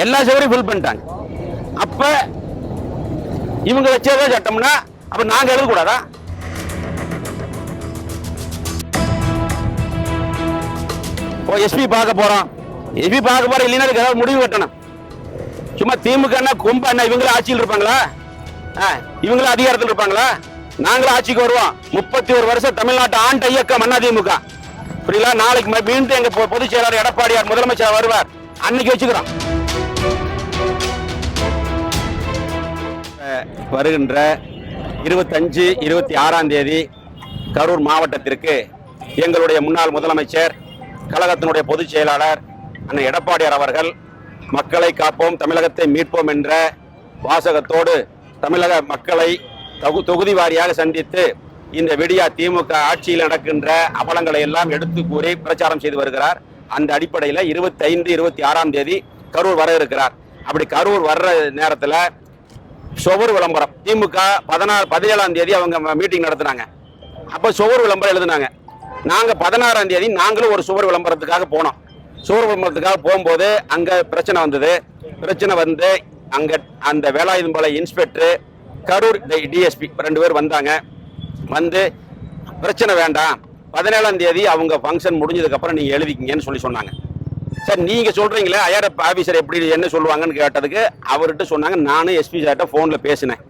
எல்லா சவரையும் ஃபில் பண்ணிட்டாங்க. அப்ப இவங்க வச்சதே சட்டம்னா அப்ப நாங்க எழுதக்கூடாதா? எஸ்பி பார்க்க போறோம், எஸ்பி பார்க்க போறோம் இல்லைன்னா அதுக்கு ஏதாவது முடிவு கட்டணும். சும்மா திமுக கொம்ப என்ன இவங்களும் ஆட்சியில் இருப்பாங்களா? இவங்களும் அதிகாரத்தில் இருப்பாங்களா? நாங்களும் ஆட்சிக்கு வருவோம். 31 வருஷம் தமிழ்நாட்டு ஆண்ட இயக்கம் அதிமுக. புரியல? நாளைக்கு மீண்டும் எங்க பொதுச் செயலாளர் எடப்பாடியார் முதலமைச்சர் வருவார், அன்னைக்கு வச்சுக்கிறோம். வருகின்ற 25, 26ஆம் தேதி கரூர் மாவட்டத்திற்கு எங்களுடைய முன்னாள் முதலமைச்சர் கழகத்தினுடைய பொதுச் செயலாளர் அண்ணன் எடப்பாடியார் அவர்கள் மக்களை காப்போம், தமிழகத்தை மீட்போம் என்ற வாசகத்தோடு தமிழக மக்களை தொகுதி வாரியாக சந்தித்து இந்த விடியா திமுக ஆட்சியில் நடக்கின்ற அவலங்களை எல்லாம் எடுத்து கூறி பிரச்சாரம் செய்து வருகிறார். அந்த அடிப்படையில் 25, 26ஆம் தேதி கரூர் வர இருக்கிறார். அப்படி கரூர் வர்ற நேரத்தில் சுவர் விளம்பரம் திமுக 17ஆம் தேதி அவங்க மீட்டிங் நடத்தினாங்க. அப்போ சுவர் விளம்பரம் எழுதினாங்க. நாங்கள் 16ஆம் தேதி நாங்களும் ஒரு சுவர் விளம்பரத்துக்காக போனோம். சுவர் விளம்பரத்துக்காக போகும்போது அங்கே பிரச்சனை வந்தது. பிரச்சனை வந்து அங்கே அந்த வேலாயுதம்பாளையம் இன்ஸ்பெக்டர், கரூர் டிஎஸ்பி 2 பேர் வந்தாங்க. வந்து பிரச்சனை வேண்டாம், 17ஆம் தேதி அவங்க ஃபங்க்ஷன் முடிஞ்சதுக்கப்புறம் நீங்கள் எழுதிக்கிங்கன்னு சொன்னாங்க. சார் நீங்கள் சொல்கிறீங்களே ஐஆர்எஃப் ஆஃபீஸர் எப்படி என்ன சொல்லுவாங்கன்னு கேட்டதுக்கு அவர்கிட்ட சொன்னாங்க, நானும் எஸ்பி சார்கிட்ட ஃபோனில் பேசினேன்.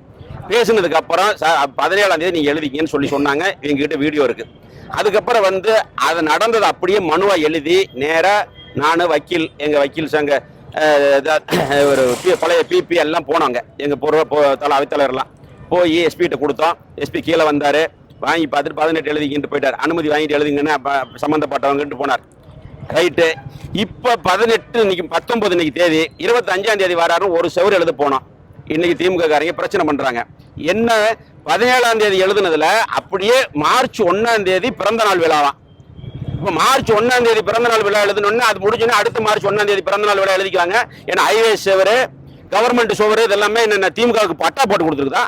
பேசினதுக்கப்புறம் சார் 17ஆம் தேதி நீங்கள் எழுதிக்கிங்கன்னு சொன்னாங்க. எங்ககிட்ட வீடியோ இருக்குது. அதுக்கப்புறம் வந்து அது நடந்தது அப்படியே மனுவாக எழுதி நேராக நான் வக்கீல், எங்கள் வக்கீல் சங்க ஒரு பழைய பிபி எல்லாம் போனாங்க. எங்கள் அவைத்தலைவர்லாம் போய் எஸ்பிகிட்ட கொடுத்தோம். எஸ்பி கீழே வந்தார், வாங்கி பார்த்துட்டு 18 எழுதிக்கிட்டு போயிட்டார். அனுமதி வாங்கிட்டு எழுதிங்கன்னு சம்மந்தப்பட்டவங்கட்டு போனார். ரைட்டு. இப்போ 18 இன்னைக்கு 19 இன்னைக்கு தேதி 25ஆம் தேதி வராரு. ஒரு செவரு எழுத போனோம். இன்னைக்கு திமுக காரங்க பிரச்சனை பண்றாங்க. என்ன 17ஆம் தேதி எழுதுனதுல அப்படியே மார்ச் 1ஆம் தேதி பிறந்த நாள் விழாவாம். இப்போ மார்ச் 1ஆம் தேதி பிறந்த நாள் விழா எழுதணும்னு அது முடிஞ்சோன்னா அடுத்த மார்ச் 1ஆம் தேதி பிறந்த நாள் விழா எழுதிக்குவாங்க. ஏன்னா ஹைவே செவரு, கவர்மெண்ட் சுவரு இதெல்லாமே என்ன திமுகவுக்கு பட்டா போட்டு கொடுத்துருக்குதா?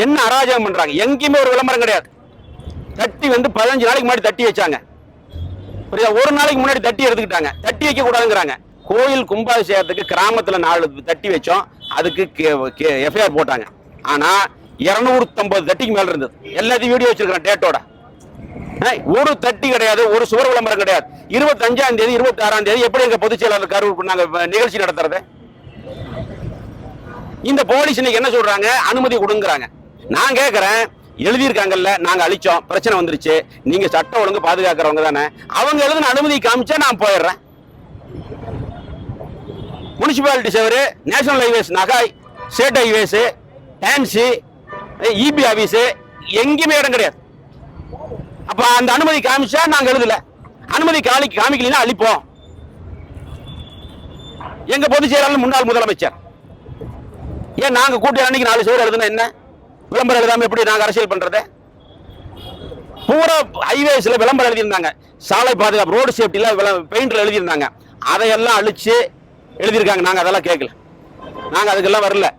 என்ன அராஜகம் பண்றாங்க? எங்கேயுமே ஒரு விளம்பரம் கிடையாது. தட்டி வந்து 15 நாளைக்கு முன்னாடி தட்டி வச்சாங்க. ஒரு நாளைக்கு முன்னாடி தட்டி எடுத்துக்கிட்டாங்க. தட்டி வைக்க கூடாதுங்கிறாங்க. கோயில் கும்பாபிஷேகத்துக்கு கிராமத்தில் 4 தட்டி வச்சோம். அதுக்கு எஃப்ஐஆர் போட்டாங்க. ஆனா 250 தட்டிக்கு மேல இருந்தது. எல்லாத்தையும் வீடியோ வச்சிருக்கிறேன் டேட்டோட. ஒரு தட்டி கிடையாது, ஒரு சுவர் விளம்பரம் கிடையாது. 25ஆம் தேதி 26ஆம் தேதி எப்படி எங்க பொதுச் செயலாளர் கரூர் நாங்க நிகழ்ச்சி நடத்துறது? இந்த போலீஸ் இன்னைக்கு என்ன சொல்றாங்க? அனுமதி கொடுங்கறாங்க. நான் கேட்கிறேன், எழுதியிருக்காங்கல்ல, நாங்க அழிச்சோம், பிரச்சனை வந்துருச்சு, நீங்க சட்டம் ஒழுங்கு பாதுகாக்கிறவங்க தானே, அவங்க எழுதின அனுமதி காமிச்சா நான் போயிடுறேன். முனிசிபாலிட்டி சேவரு, நேஷனல் ஹைவேஸ், நகாய், state highways, TANSI, EB office, எங்கேயுமே இடம் கிடையாது. அப்ப அந்த அனுமதி காமிச்சா நாங்க எழுதல, அனுமதி காமிக்கலன்னா அழிப்போம். எங்க பொதுச் செயலாளர் முன்னாள் முதலமைச்சர் ஏன் நாங்க கூட்டி அன்னைக்கு 4 சேவர் எழுதுனா என்ன? விளம்பரம் எழுதாம எப்படி நாங்க அரசியல் பண்றது? பூரா ஹைவேஸ்ல விளம்பரம் எழுதியிருந்தாங்க. சாலை பாதுகாப்பு, ரோடு சேஃப்டில பெயிண்ட்ல எழுதியிருந்தாங்க. அதையெல்லாம் அழிச்சு எழுதியிருக்காங்க. நாங்க அதெல்லாம் கேட்கல, நாங்க அதுக்கெல்லாம் வரல.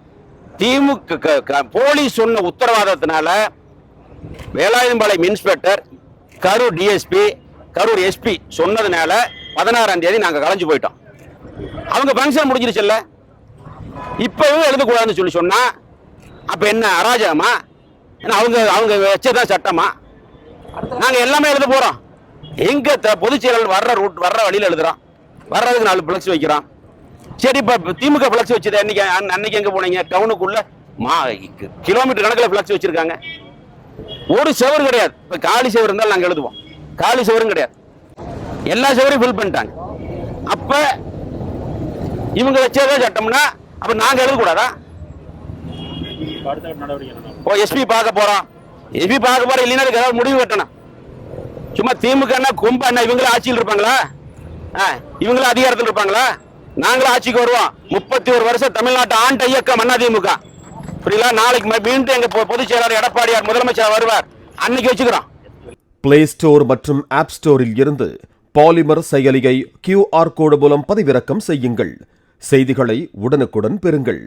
திமுக போலீஸ் சொன்ன உத்தரவாதத்தினால Velayuthampalayam inspector, Karur DSP, Karur SP சொன்னதுனால 16ஆம் தேதி நாங்க கலைஞ்சு போயிட்டோம். அவங்க ஃபங்க்ஷன் முடிஞ்சிருச்சுல்ல, இப்பவும் எழுதக்கூடாதுன்னு சொன்னா அப்ப என்ன அராஜகமா? அவங்க வச்சதான் சட்டமா? நாங்க எல்லாமே எழுத போறோம். எங்க பொதுச் செயலாளர் வர்ற வழியில எழுதுறோம், வர்றதுக்கு 4 பிளக்ஸ் வைக்கிறோம். சரி, இப்ப திமுக பிளக்ஸ் வச்சது அன்னைக்கு எங்க போனீங்க? டவுனுக்குள்ள கிலோமீட்டர் கணக்கில் பிளக்ஸ் வச்சிருக்காங்க. ஒரு செவரு கிடையாது. இப்ப காலி செவரு இருந்தாலும் நாங்க எழுதுவோம், காலி செவரும் கிடையாது. எல்லா செவரையும் ஃபில் பண்ணிட்டாங்க. அப்ப இவங்க வச்சதே சட்டம்னா அப்ப நாங்க எழுதக்கூடாதா? எஸ்பி பார்க்க போறோம், எஸ்பி பார்க்க போறோம் இல்லைன்னா அதுக்கு ஏதாவது முடிவு கட்டணும். சும்மா திமுக கொம்ப என்ன இவங்களும் ஆட்சியில் இருப்பாங்களா? இவங்களும் அதிகாரத்தில் இருப்பாங்களா? நாங்களும் ஆட்சிக்கு வருவோம். 31 வருஷம் தமிழ்நாட்டு ஆண்ட இயக்கம் அதிமுக. புரியல? நாளைக்கு மீண்டும் எங்க பொதுச் செயலாளர் எடப்பாடியார் முதலமைச்சர் வருவார், அன்னைக்கு வச்சுக்கிறோம். பிளே ஸ்டோர் மற்றும் ஆப் ஸ்டோரில் இருந்து பாலிமர் செயலியை QR கோடு மூலம் பதிவிறக்கம் செய்யுங்கள். செய்திகளை உடனுக்குடன் பெறுங்கள்.